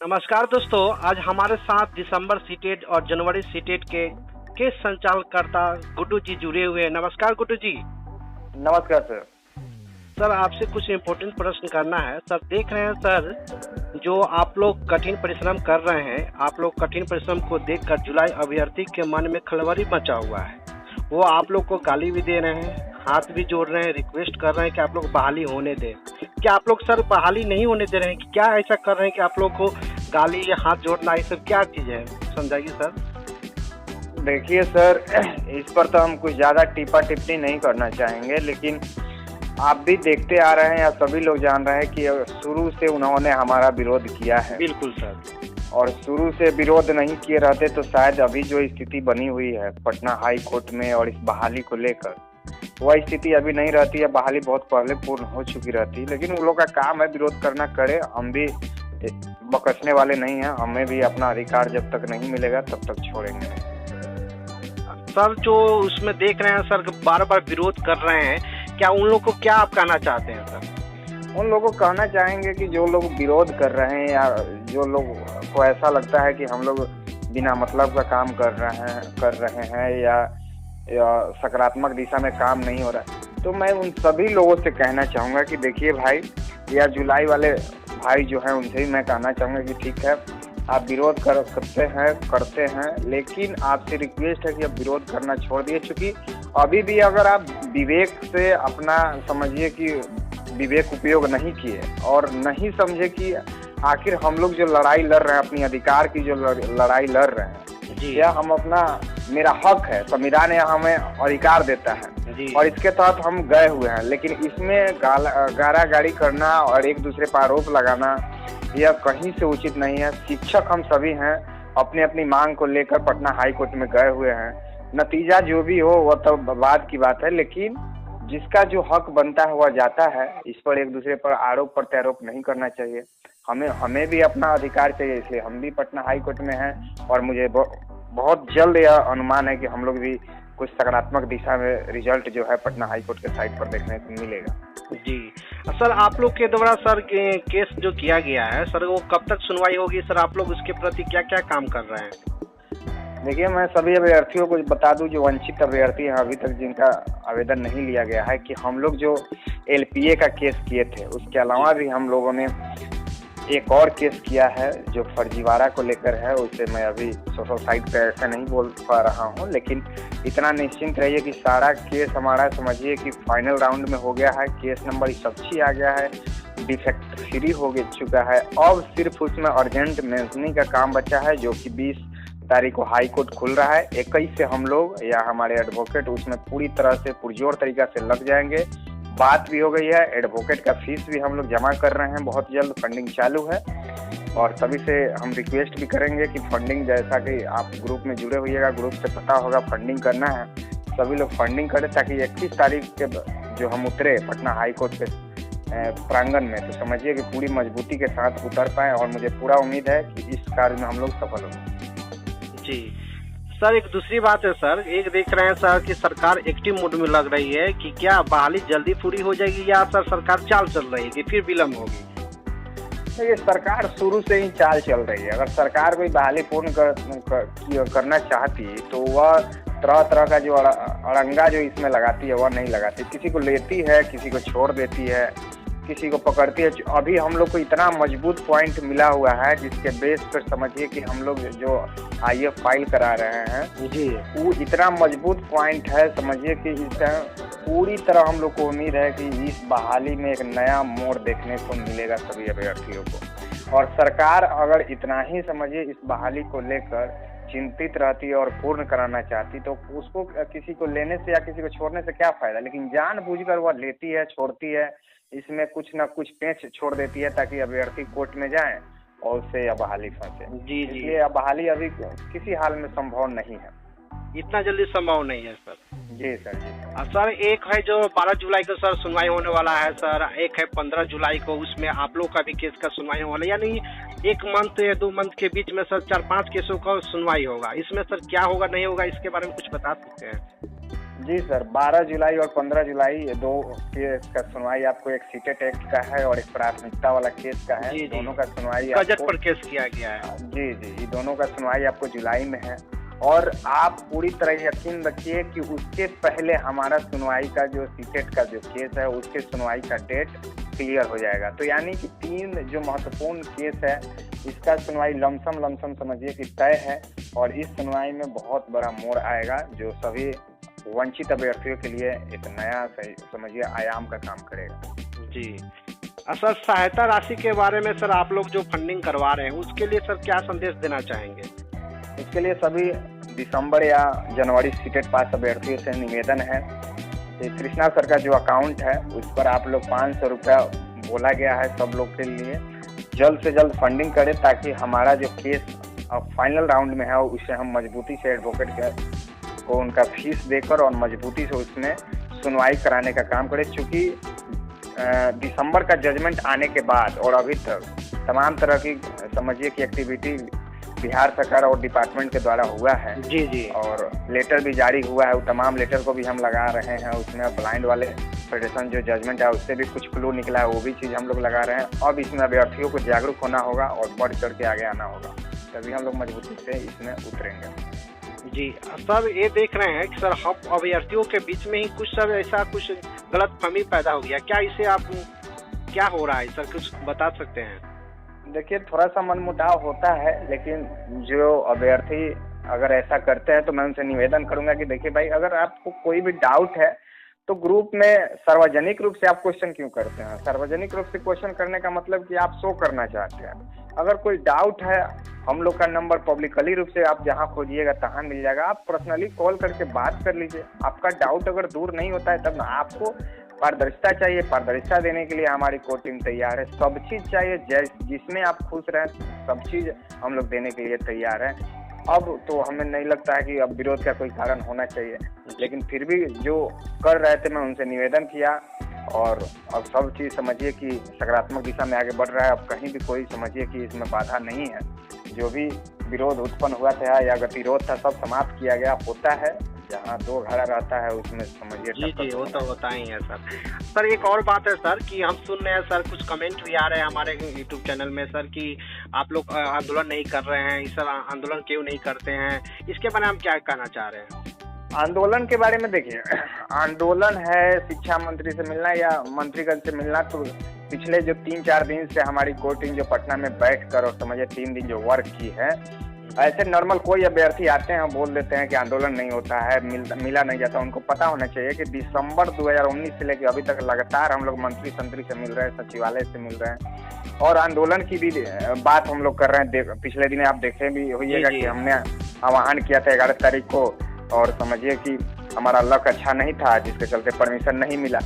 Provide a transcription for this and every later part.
नमस्कार दोस्तों, आज हमारे साथ दिसंबर सीटेट और जनवरी सीटेट के केस संचालकर्ता गुड्डू जी जुड़े हुए हैं। नमस्कार गुड्डू जी। नमस्कार सर। सर आपसे कुछ इम्पोर्टेंट प्रश्न करना है। सर देख रहे हैं सर, जो आप लोग कठिन परिश्रम कर रहे हैं, आप लोग कठिन परिश्रम को देखकर जुलाई अभ्यर्थी के मन में खलबली मचा हुआ है। वो आप लोग को गाली भी दे रहे हैं, हाथ भी जोड़ रहे हैं, रिक्वेस्ट कर रहे हैं कि आप लोग बहाली होने दें। क्या आप लोग सर बहाली नहीं होने दे रहे हैं? कि क्या ऐसा कर रहे हैं कि आप लोग को गाली या हाथ जोड़ना, ये सब क्या चीज़ है, समझाइए सर। देखिए सर, इस पर तो हम कुछ ज़्यादा टिप्पा टिप्पणी नहीं करना चाहेंगे, लेकिन आप भी देखते आ रहे हैं या सभी लोग जान रहे हैं कि शुरू से उन्होंने हमारा विरोध किया है। बिल्कुल सर। और शुरू से विरोध नहीं किए रहते तो शायद अभी जो स्थिति बनी हुई है पटना हाई कोर्ट में और इस बहाली को लेकर, वह स्थिति अभी नहीं रहती है। बहाली बहुत पहले पूर्ण हो चुकी रहती, लेकिन उन लोग का काम है विरोध करना, करे। हम भी बकसने वाले नहीं हैं, हमें भी अपना अधिकार जब तक नहीं मिलेगा तब तक छोड़ेंगे नहीं। सर जो उसमें देख रहे हैं सर, बार बार विरोध कर रहे हैं, क्या उन लोग को क्या आप कहना चाहते हैं सर? उन लोगों को कहना चाहेंगे कि जो लोग विरोध कर रहे हैं या जो लोग को ऐसा लगता है कि हम लोग बिना मतलब का काम कर रहे हैं या सकारात्मक दिशा में काम नहीं हो रहा है, तो मैं उन सभी लोगों से कहना चाहूँगा कि देखिए भाई, या जुलाई वाले भाई जो हैं उनसे भी मैं कहना चाहूँगा कि ठीक है, आप विरोध करते हैं, लेकिन आपसे रिक्वेस्ट है कि आप विरोध करना छोड़ दिए। चूँकि अभी भी अगर आप विवेक से अपना समझिए कि विवेक उपयोग नहीं किए और नहीं समझे कि आखिर हम लोग जो लड़ाई लड़ रहे हैं, अपनी अधिकार की जो लड़ाई लड़ रहे हैं, या हम अपना, मेरा हक है, संविधान यह हमें अधिकार देता है और इसके तहत हम गए हुए हैं, लेकिन इसमें गारागारी करना और एक दूसरे पर आरोप लगाना यह कहीं से उचित नहीं है। शिक्षक हम सभी हैं, अपनी अपनी मांग को लेकर पटना हाई कोर्ट में गए हुए हैं। नतीजा जो भी हो वह तो बाद की बात है, लेकिन जिसका जो हक बनता है वह जाता है। इस पर एक दूसरे पर आरोप प्रत्यारोप नहीं करना चाहिए। हमें भी अपना अधिकार चाहिए, इसलिए हम भी पटना हाई कोर्ट में हैं और मुझे बहुत जल्द यह अनुमान है कि हम लोग भी कुछ सकारात्मक दिशा में रिजल्ट जो है पटना हाई कोर्ट के साइट पर देखने को मिलेगा। जी सर, आप लोग के द्वारा सर केस जो किया गया है सर, वो कब तक सुनवाई होगी सर? आप लोग उसके प्रति क्या क्या काम कर रहे हैं? देखिए, मैं सभी अभ्यर्थियों को बता दूं, जो वंचित अभ्यर्थी हैं अभी तक जिनका आवेदन नहीं लिया गया है, कि हम लोग जो LPA का केस किए थे, उसके अलावा भी हम लोगों ने एक और केस किया है जो फर्जीवाड़ा को लेकर है। उसे मैं अभी सोशल साइट पे ऐसा नहीं बोल पा रहा हूँ, लेकिन इतना निश्चिंत रहिए कि सारा केस हमारा समझिए कि फाइनल राउंड में हो गया है। केस नंबर अच्छी आ गया है, डिफेक्ट फ्री हो चुका है। अब सिर्फ उसमें अर्जेंट मेंशनिंग का काम बचा है, जो कि 20 तारीख को हाई कोर्ट खुल रहा है। 21 से हम लोग या हमारे एडवोकेट उसमें पूरी तरह से पुरजोर तरीका से लग जाएंगे। बात भी हो गई है, एडवोकेट का फीस भी हम लोग जमा कर रहे हैं, बहुत जल्द फंडिंग चालू है। और सभी से हम रिक्वेस्ट भी करेंगे कि फंडिंग, जैसा कि आप ग्रुप में जुड़े होइएगा, ग्रुप से पता होगा फंडिंग करना है, सभी लोग फंडिंग करें, ताकि 31 तारीख के जो हम उतरे पटना हाई कोर्ट के प्रांगण में, तो समझिए कि पूरी मजबूती के साथ उतर पाए। और मुझे पूरा उम्मीद है कि इस कार्य में हम लोग सफल होंगे। जी सर, एक दूसरी बात है सर, एक देख रहे हैं सर कि सरकार एक्टिव मूड में लग रही है कि क्या बहाली जल्दी पूरी हो जाएगी, या सर सरकार चाल चल रही है कि फिर विलम्ब होगी? ये सरकार शुरू से ही चाल चल रही है। अगर सरकार कोई बहाली पूर्ण करना चाहती तो वह तरह तरह का जो अड़ंगा जो इसमें लगाती है वह नहीं लगाती। किसी को लेती है, किसी को छोड़ देती है, किसी को पकड़ती है। अभी हम लोग को इतना मजबूत पॉइंट मिला हुआ है जिसके बेस पर समझिए कि हम लोग जो IF फाइल करा रहे हैं जी, वो इतना मजबूत पॉइंट है, समझिए कि इस टाइम पूरी तरह हम लोग को उम्मीद है कि इस बहाली में एक नया मोड़ देखने को मिलेगा सभी अभ्यर्थियों को। और सरकार अगर इतना ही समझिए इस बहाली को लेकर चिंतित रहती है और पूर्ण कराना चाहती, तो उसको किसी को लेने से या किसी को छोड़ने से क्या फायदा। लेकिन जानबूझकर वह लेती है, छोड़ती है, इसमें कुछ ना कुछ पेच छोड़ देती है ताकि अभ्यर्थी कोर्ट में जाएं और उससे अब बहाली फंसे। जी, इसलिए अब बहाली अभी किसी हाल में संभव नहीं है, इतना जल्दी संभव नहीं है सर। जी सर। सर एक है जो 12 जुलाई को सर सुनवाई होने वाला है सर, एक है 15 जुलाई को, उसमें आप लोग का भी केस का सुनवाई होने वाला है, यानी 1 मंथ या 2 मंथ के बीच में सर 4-5 केसों का सुनवाई होगा। इसमें सर क्या होगा नहीं होगा, इसके बारे में कुछ बता सकते हैं? जी सर, 12 जुलाई और 15 जुलाई दो केस का सुनवाई आपको, एक सीटेट एक्ट का है और एक प्राथमिकता वाला केस का है। जी, जी। दोनों का सुनवाई बजट आपको पर केस किया गया है। जी जी, ये दोनों का सुनवाई आपको जुलाई में है। और आप पूरी तरह यकीन रखिए कि उसके पहले हमारा सुनवाई का जो सीटेट का जो केस है उसके सुनवाई का डेट क्लियर हो जाएगा। तो यानी कि 3 जो महत्वपूर्ण केस है इसका सुनवाई लमसम समझिए कि तय है। और इस सुनवाई में बहुत बड़ा मोड़ आएगा जो सभी वंचित अभ्यर्थियों के लिए एक नया समझिए आयाम का काम करेगा। जी। सर, सहायता राशि के बारे में सर, आप लोग जो फंडिंग करवा रहे हैं उसके लिए सर क्या संदेश देना चाहेंगे? इसके लिए सभी दिसंबर या जनवरी सीटेट पास अभ्यर्थियों से निवेदन है कि कृष्णा सर का जो अकाउंट है उस पर आप लोग 500 रुपया बोला गया है सब लोग के लिए, जल्द से जल्द फंडिंग करें ताकि हमारा जो केस फाइनल राउंड में है उसे हम मजबूती से एडवोकेट को उनका फीस देकर और मजबूती से उसमें सुनवाई कराने का काम करें। चूँकि दिसंबर का जजमेंट आने के बाद और अभी तक तमाम तरह की समझिए कि एक्टिविटी बिहार सरकार और डिपार्टमेंट के द्वारा हुआ है। जी जी। और लेटर भी जारी हुआ है, वो तमाम लेटर को भी हम लगा रहे हैं। उसमें ब्लाइंड वाले फेडरेशन जो जजमेंट है उससे भी कुछ क्लू निकला है, वो भी चीज़ हम लोग लगा रहे हैं। अब इसमें अभ्यर्थियों को जागरूक होना होगा और बढ़ चढ़ के आगे आना होगा, तभी हम लोग मजबूती से इसमें उतरेंगे। जी सर, ये देख रहे हैं कि सर हम अभ्यर्थियों के बीच में ही कुछ सर ऐसा कुछ गलतफहमी पैदा हो गया, क्या इसे आप क्या हो रहा है सर, कुछ बता सकते हैं? देखिए, थोड़ा सा मनमुटाव होता है, लेकिन जो अभ्यर्थी अगर ऐसा करते हैं तो मैं उनसे निवेदन करूंगा कि देखिए भाई, अगर आपको कोई भी डाउट है तो ग्रुप में सार्वजनिक रूप से आप क्वेश्चन क्यों करते हैं? सार्वजनिक रूप से क्वेश्चन करने का मतलब कि आप शो करना चाहते हैं। अगर कोई डाउट है, हम लोग का नंबर पब्लिकली रूप से आप जहां खोजिएगा तहां मिल जाएगा, आप पर्सनली कॉल करके बात कर लीजिए। आपका डाउट अगर दूर नहीं होता है तब आपको पारदर्शिता चाहिए, पारदर्शिता देने के लिए हमारी कोर टीम तैयार है। सब चीज़ चाहिए जिसमें आप खुश रहें, सब चीज़ हम लोग देने के लिए तैयार हैं। अब तो हमें नहीं लगता है कि अब विरोध का कोई कारण होना चाहिए, लेकिन फिर भी जो कर रहे थे मैं उनसे निवेदन किया और अब सब चीज़ समझिए कि सकारात्मक दिशा में आगे बढ़ रहा है। अब कहीं भी कोई समझिए कि इसमें बाधा नहीं है। जो भी विरोध उत्पन्न हुआ था या गतिरोध था सब समाप्त किया गया। होता है जहाँ दो घड़ा रहता है उसमें समझिए। जी जी, वो तो होता ही है सर। सर एक और बात है सर कि हम सुन रहे हैं सर, कुछ कमेंट भी आ रहे हैं हमारे यूट्यूब चैनल में सर कि आप लोग आंदोलन नहीं कर रहे हैं, सर आंदोलन क्यों नहीं करते हैं, इसके बारे में हम क्या कहना चाह रहे हैं? आंदोलन के बारे में देखिए, आंदोलन है शिक्षा मंत्री से मिलना या मंत्रीगण से मिलना, तो पिछले जो 3-4 दिन से हमारी कोर टीम जो पटना में बैठ कर और समझिए 3 दिन जो वर्क की है, ऐसे नॉर्मल कोई अभ्यर्थी आते हैं बोल देते हैं कि आंदोलन नहीं होता है, मिला नहीं जाता। उनको पता होना चाहिए कि दिसंबर 2019 से लेकर अभी तक लगातार हम लोग मंत्री संतरी से मिल रहे हैं, सचिवालय से मिल रहे हैं और आंदोलन की भी बात हम लोग कर रहे हैं। पिछले दिन आप देखे भी होइएगा कि हमने आह्वान किया था 11 तारीख को और समझिए कि हमारा लक अच्छा नहीं था जिसके चलते परमिशन नहीं मिला।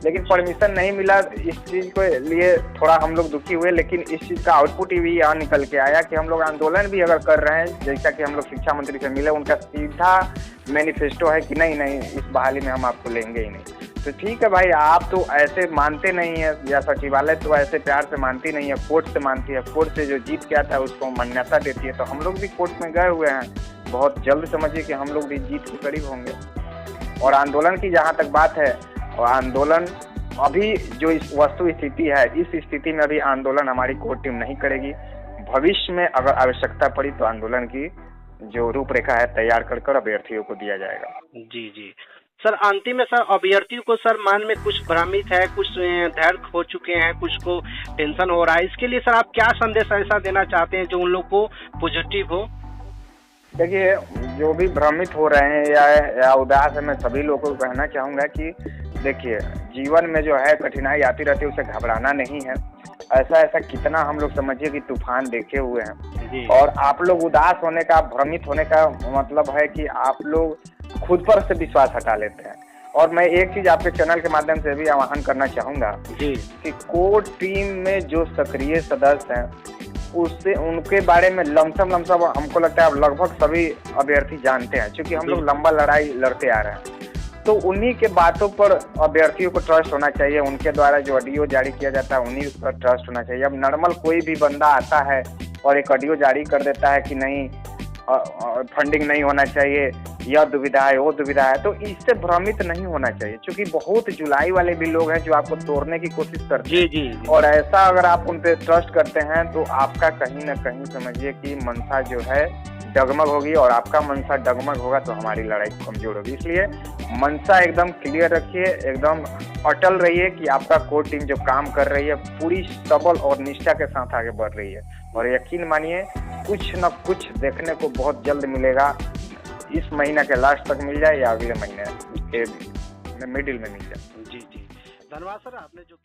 लेकिन परमिशन नहीं मिला इस चीज़ को लिए थोड़ा हम लोग दुखी हुए, लेकिन इस चीज़ का आउटपुट ही यहाँ निकल के आया कि हम लोग आंदोलन भी अगर कर रहे हैं, जैसा कि हम लोग शिक्षा मंत्री से मिले, उनका सीधा मैनिफेस्टो है कि नहीं इस बहाली में हम आपको लेंगे ही नहीं। तो ठीक है भाई, आप तो ऐसे मानते नहीं है या सचिवालय तो ऐसे प्यार से मानती नहीं है, कोर्ट से मानती है, कोर्ट से जो जीत गया था उसको मान्यता देती है। तो हम लोग भी कोर्ट में गए हुए हैं, बहुत जल्द समझिए कि हम लोग भी जीत के करीब होंगे। और आंदोलन की जहाँ तक बात है, और आंदोलन अभी जो इस वस्तु स्थिति है, इस स्थिति में अभी आंदोलन हमारी कोर टीम नहीं करेगी। भविष्य में अगर आवश्यकता पड़ी तो आंदोलन की जो रूपरेखा है तैयार कर अभ्यर्थियों को दिया जाएगा। जी जी सर, अंतिम में सर अभ्यर्थियों को सर मन में कुछ भ्रमित है, कुछ धैर्य खो चुके हैं, कुछ को टेंशन हो रहा है, इसके लिए सर आप क्या संदेश ऐसा देना चाहते हैं जो उन लोग को पॉजिटिव हो? देखिए, जो भी भ्रमित हो रहे हैं या उदास है, मैं सभी लोगों को कहना चाहूँगा कि देखिए, जीवन में जो है कठिनाई आती रहती है, उसे घबराना नहीं है। ऐसा कितना हम लोग समझिए कि तूफान देखे हुए हैं। और आप लोग उदास होने का, भ्रमित होने का मतलब है कि आप लोग खुद पर से विश्वास हटा लेते हैं। और मैं एक चीज़ आपके चैनल के माध्यम से भी आह्वान करना चाहूँगा कि कोर टीम में जो सक्रिय सदस्य हैं उससे उनके बारे में लमसम हमको लगता है लगभग सभी अभ्यर्थी जानते हैं, क्योंकि हम लोग लंबा लड़ाई लड़ते आ रहे हैं। तो उन्हीं के बातों पर अभ्यर्थियों को ट्रस्ट होना चाहिए, उनके द्वारा जो ऑडियो जारी किया जाता है उन्हीं पर ट्रस्ट होना चाहिए। अब नॉर्मल कोई भी बंदा आता है और एक ऑडियो जारी कर देता है कि नहीं फंडिंग नहीं होना चाहिए यह दुविधा है, वो दुविधा है, तो इससे भ्रमित नहीं होना चाहिए, क्योंकि बहुत जुलाई वाले भी लोग हैं जो आपको तोड़ने की कोशिश करते हैं। जी। और ऐसा अगर आप उन पे ट्रस्ट करते हैं तो आपका कहीं ना कहीं समझिए कि मनसा जो है डगमग होगी, और आपका मनसा डगमग होगा तो हमारी लड़ाई कमजोर होगी। इसलिए मनसा एकदम क्लियर रखिए, एकदम अटल रहिए कि आपका कोर टीम जो काम कर रही है पूरी सबल और निष्ठा के साथ आगे बढ़ रही है, और यकीन मानिए कुछ न कुछ देखने को बहुत जल्द मिलेगा। इस महीना के लास्ट तक मिल जाए या अगले महीने के मिडिल में मिल जाए। जी। धन्यवाद सर, आपने जो